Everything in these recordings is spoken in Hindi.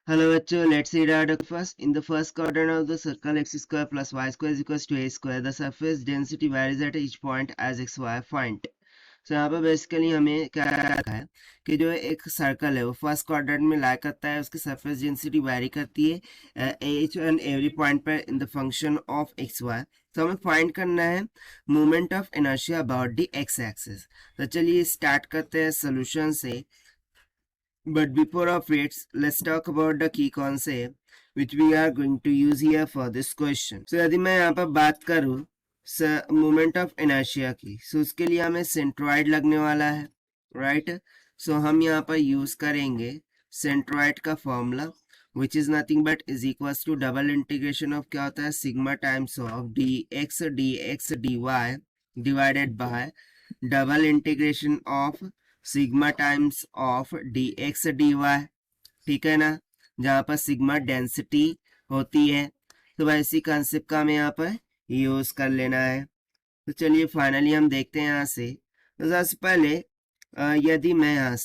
Hello bachcho, let's read out first. In the first quadrant of the circle x square plus y square is equals to a square. The surface density varies at each point as x y. Find. So यहाँ पर बेसिकली हमें क्या रखा है कि जो एक सर्कल है वो फर्स्ट क्वाड्रेंट में लाई करता है, उसकी सरफेस डेंसिटी वैरी करती है एच एंड एवरी पॉइंट पर in the function of x y. तो हमें फाइंड करना है moment of inertia about the x axis. तो चलिए स्टार्ट करते हैं सोल्यूशन से. But before of it, let's talk about the key concept which we are going to use here for this question. So यदि मैं यहाँ पर बात करूँ मोमेंट ऑफ इनर्शिया की, so उसके लिए हमें सेंट्रॉइड लगने वाला है, राइट. सो हम यहाँ पर यूज करेंगे सेंट्रॉइड का formula which is nothing but is equals to double integration of क्या होता है sigma times of d x d y divided by double integration of sigma times of d x d y. ठीक है ना, जहां पर सिग्मा डेंसिटी होती है. तो वैसी कंसेप्ट का हमें यहाँ पर यूज कर लेना है. तो चलिए फाइनली हम देखते हैं यहाँ से. तो सबसे पहले यदि मैं यहाँ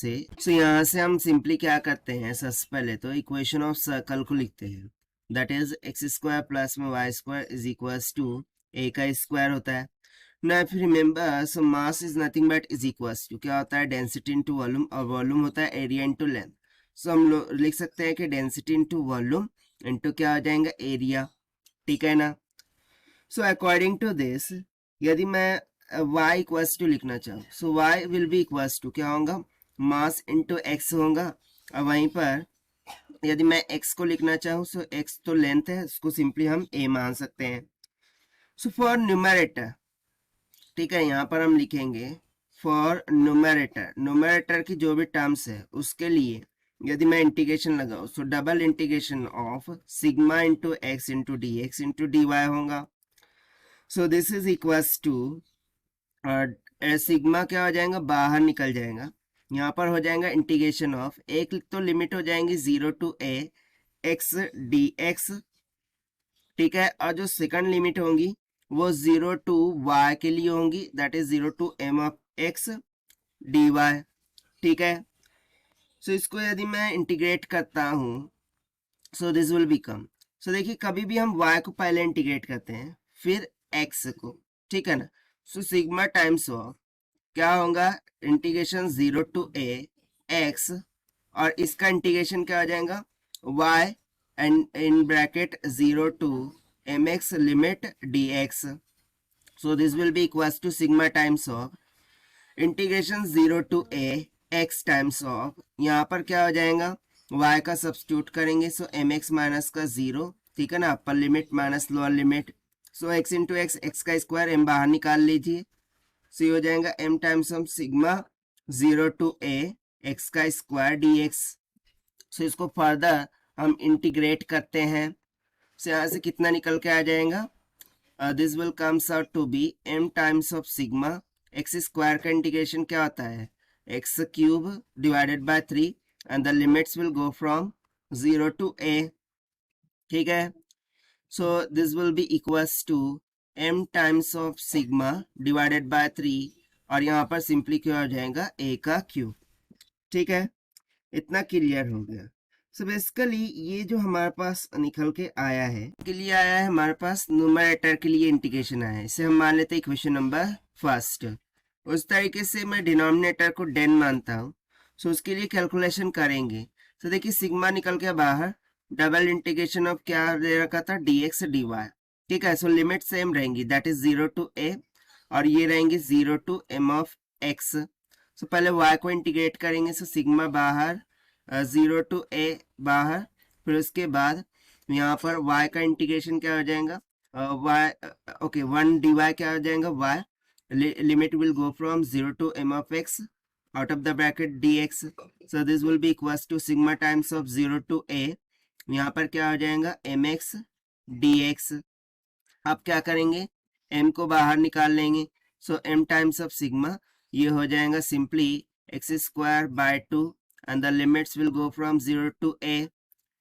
से हम सिंपली क्या करते हैं, सबसे पहले तो इक्वेशन ऑफ सर्कल को लिखते हैं. That is x square plus में y square is equals to a का स्क्वायर होता है. Now if you remember, so mass is nothing but is equals to क्या होता है डेंसिटी इंटू वॉल्यूम, और वॉल्यूम होता है एरिया इंटू लेंथ. सो हम लोग लिख सकते हैं कि डेंसिटी इंटू वॉल्यूम इंटू क्या हो जाएगा एरिया. ठीक है ना. सो अकॉर्डिंग टू दिस यदि मैं y इक्वल्स टू लिखना चाहूँ, so y will be equals to क्या होगा मास इंटू एक्स होगा. और वहीं पर यदि मैं x को लिखना चाहूँ, सो x तो लेंथ है, उसको सिंपली हम a मान सकते हैं. सो फॉर न्यूमरेटर, ठीक है, यहाँ पर हम लिखेंगे फॉर न्यूमरेटर की जो भी टर्म्स है उसके लिए यदि मैं इंटीग्रेशन लगाऊं, so double integration of sigma into x into d x into d y होगा. So this is equals to sigma क्या हो जाएगा बाहर निकल जाएगा, यहाँ पर हो जाएगा इंटीग्रेशन ऑफ एक तो लिमिट हो जाएंगी 0 to a x d x. ठीक है, और जो सेकंड लिमिट होंगी वो 0 टू y के लिए होंगी, that is 0 to m of x dy. ठीक है. सो इसको यदि मैं इंटीग्रेट करता हूं, सो दिस विल बिकम, सो देखिए कभी भी हम y को पहले इंटीग्रेट करते हैं फिर x को. ठीक है ना. सो सिग्मा टाइम्स ऑफ क्या होगा इंटीग्रेशन 0 टू a x, और इसका इंटीग्रेशन क्या हो जाएगा y and in bracket 0 to mx limit dx. So this will be equals to sigma times of integration 0 to a x times of, यहाँ पर क्या हो जाएगा y का सब्स्टिट्यूट करेंगे, सो mx माइनस का 0. ठीक है ना, upper limit minus lower limit. So x into x, x का स्क्वायर, m बाहर निकाल लीजिए. सो ये हो जाएगा m times of sigma 0 to a x का स्क्वायर dx. सो इसको फर्दर हम इंटीग्रेट करते हैं. से यहाँ से कितना निकल के आ जाएगा, this will comes out to be m times of sigma x square का इंटीग्रेशन क्या होता है x cube divided by 3 and the limits will go from 0 to a. ठीक है. So this will be equals to m times of sigma divided by 3, और यहाँ पर सिंपली क्या हो जाएगा a का क्यूब. ठीक है, इतना क्लियर हो गया. सो बेसिकली ये जो हमारे पास निकल के आया है के लिए आया है हमारे पास न्यूमरेटर के लिए इंटीग्रेशन आया है. इसे हम मान लेते हैं इक्वेशन नंबर फर्स्ट. उस तरीके से मैं डिनोमिनेटर को डेन मानता हूँ. सो उसके लिए कैलकुलेशन करेंगे. तो देखिए सिग्मा निकल के बाहर, डबल इंटीग्रेशन ऑफ क्या दे रखा था dx dy. ठीक है. सो लिमिट सेम रहेंगी, दैट इज 0 टू a, और ये रहेंगे 0 टू m ऑफ x. सो पहले y को इंटीग्रेट करेंगे, सो सिग्मा बाहर 0 टू a बाहर, फिर उसके बाद यहाँ पर y का इंटीग्रेशन क्या हो जाएगा y ओके 1 dy क्या हो जाएगा y, limit will go from 0 to m of x out of the bracket dx. So this will be equals to sigma times of 0 to a, यहाँ पर क्या हो जाएगा mx dx. अब क्या करेंगे m को बाहर निकाल लेंगे. सो m टाइम्स ऑफ सिग्मा ये हो जाएगा simply x square by 2 and the limits will go from 0 to a.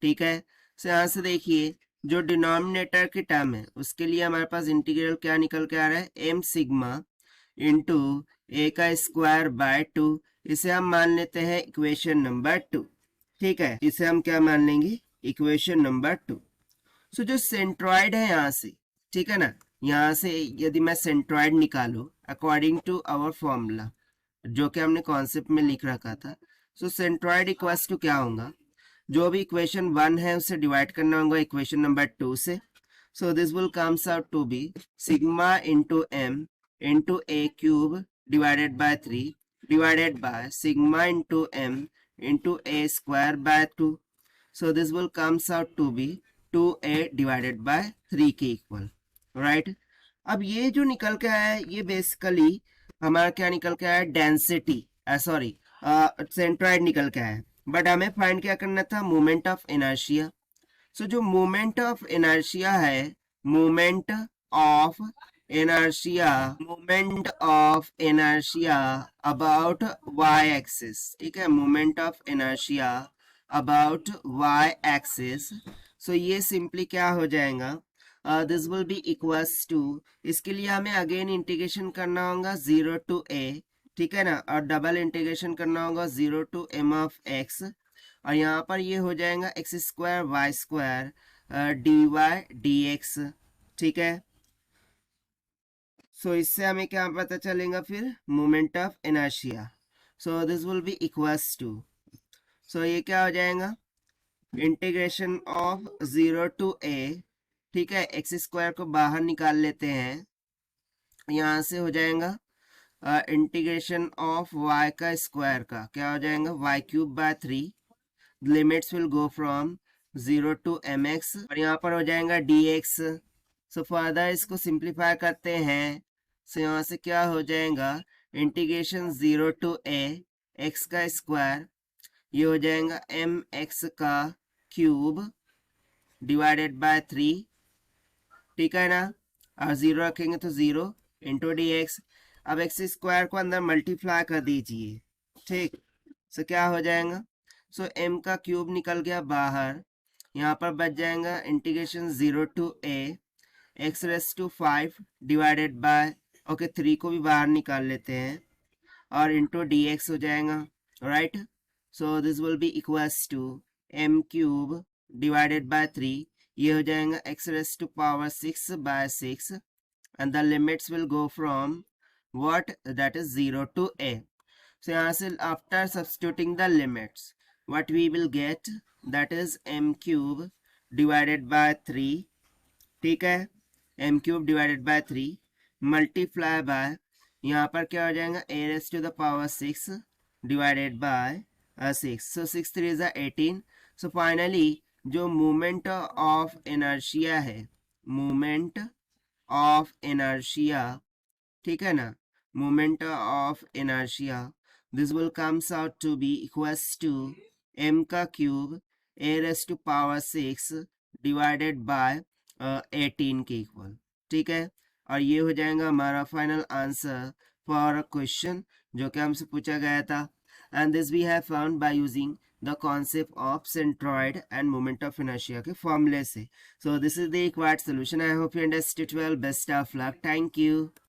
ठीक है. सो यहाँ से देखिए जो डिनोमिनेटर की टर्म है उसके लिए हमारे पास इंटीग्रल क्या निकल के आ रहा है m सिग्मा इंटू a का स्क्वायर बाय 2. इसे हम मान लेते हैं इक्वेशन नंबर 2. ठीक है, इसे हम क्या मान लेंगे इक्वेशन नंबर 2। सो जो सेंट्रॉइड है यहाँ से, ठीक है ना, यहाँ से यदि मैं सेंट्रॉइड निकालूं अकॉर्डिंग टू आवर फॉर्मूला जो कि हमने कॉन्सेप्ट में लिख रखा था, सो सेंट्रॉइड इक्वल्स टू क्या होगा, जो भी इक्वेशन 1 है उसे डिवाइड करना होगा इक्वेशन नंबर 2 से। So this will comes out to be sigma into m into a cube divided by 3 divided by sigma into m into a square by 2। So this will comes out to be 2a divided by 3 के इक्वल, राइट। अब ये जो निकल के आया है ये बेसिकली हमारा क्या निकल के आया है, डेंसिटी, सॉरी सेंट्रॉइड निकल के आया है। बट हमें फाइंड क्या करना था, मोमेंट ऑफ इनर्शिया। सो जो मोमेंट ऑफ इनर्शिया है, moment of inertia, moment of inertia about y axis, ठीक है, moment of inertia about y axis. So ये सिंपली क्या हो जाएगा, this will be equals to, इसके लिए हमें अगेन इंटीग्रेशन करना होगा 0 टू a, ठीक है ना, और डबल इंटीग्रेशन करना होगा 0 टू m ऑफ x, और यहाँ पर ये हो जाएगा x square y square d y d x, ठीक है। सो इससे हमें क्या पता चलेगा फिर, moment of inertia. So this will be equals to, so ये क्या हो जाएगा, इंटीग्रेशन ऑफ 0 टू a, ठीक है, एक्स स्क्वायर को बाहर निकाल लेते हैं, यहाँ से हो जाएगा इंटीग्रेशन ऑफ y का स्क्वायर का क्या हो जाएगा, y cube by 3, limits will go from 0 to mx, और यहाँ पर हो जाएगा dx। सो फर्दर इसको सिंप्लीफाई करते हैं, सो यहाँ से क्या हो जाएगा, इंटीग्रेशन 0 टू a x का स्क्वायर, ये हो जाएगा mx का क्यूब डिवाइडेड बाय 3, ठीक है ना, और 0 रखेंगे तो 0 इंटू डी एक्स। अब एक्स स्क्वायर को अंदर मल्टीप्लाई कर दीजिए, ठीक। सो क्या हो जाएगा, सो m का क्यूब निकल गया बाहर, यहाँ पर बच जाएगा integration 0 to a x raise to 5 divided by, okay 3 को भी बाहर निकाल लेते हैं, और इंटू डी एक्स हो जाएगा, right. So this will be equals to m cube divided by 3, ये हो जाएगा x raise to power 6 by 6, and the limits will go from what, that is 0 to a. So यहाँ से after substituting the limits what we will get, that is m cube divided by 3, ठीक है, m cube divided by 3 multiply by, यहाँ पर क्या हो जाएगा a raised to the power 6 divided by 6, so 6 3 is 18। so finally जो मोमेंट ऑफ इनर्शिया है, मोमेंट ऑफ इनर्शिया, ठीक है ना, moment of inertia, this will comes out to be equals to m का cube a raise to power 6 divided by 18 के इक्वल, ठीक है। और ये हो जाएगा हमारा final answer for a question जो कि हमसे पूछा गया था, and this we have found by using the concept of centroid and moment of inertia के फॉर्मूले से। So this is the required solution. I hope you understood well. Best of luck. Thank you.